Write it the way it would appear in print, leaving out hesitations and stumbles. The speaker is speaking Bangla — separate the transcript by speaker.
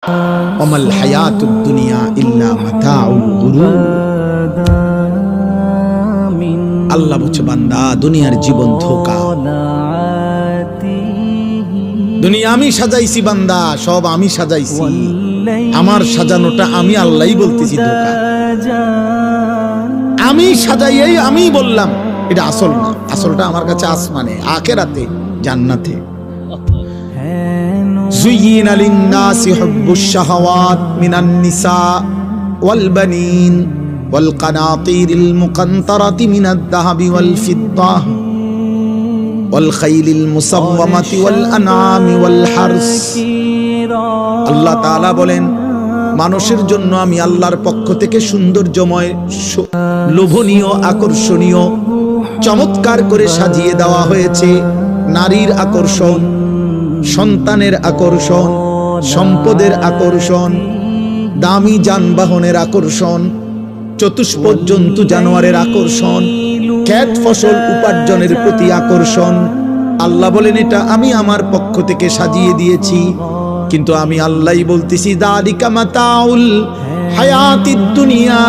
Speaker 1: ওমাল হায়াতুদ দুনিয়া ইল্লা মাতাউল গুরুর। আল্লাহ বলছে, বান্দা দুনিয়ার জীবন ধোঁকা। দুনিয়া আমি সাজাইছি বান্দা, সব আমি সাজাইছি। আমার সাজানোটা আমি আল্লাহই বলতেছি ধোঁকা। আমি সাজাইয়াই আমি বললাম এটা আসল না। আসলটা আমার কাছে আসমানে, আখিরাতে, জান্নাতে। زين للناس حب الشهوات من النساء والبنين والقناطير المقنطرة من الذهب والفضة والخيل المصومة والأنعام والحرث। আল্লাহ তাআলা বলেন, মানুষের জন্য আমি আল্লাহর পক্ষ থেকে সৌন্দর্যময়, লোভনীয়, আকর্ষণীয়, চমৎকার করে সাজিয়ে দেওয়া হয়েছে নারীর আকর্ষণ, সন্তানের আকর্ষণ, সম্পদের আকর্ষণ, দামি যানবাহনের আকর্ষণ, চতুষ্পদ জন্তু জানোয়ারের আকর্ষণ, ক্ষেত ফসল উপার্জনের প্রতি আকর্ষণ। আল্লাহ বলেন এটা আমি আমার পক্ষ থেকে সাজিয়ে দিয়েছি। কিন্তু আমি আল্লাহই বলতেছি, যালিকা মাতাউল হায়াতিদ দুনিয়া।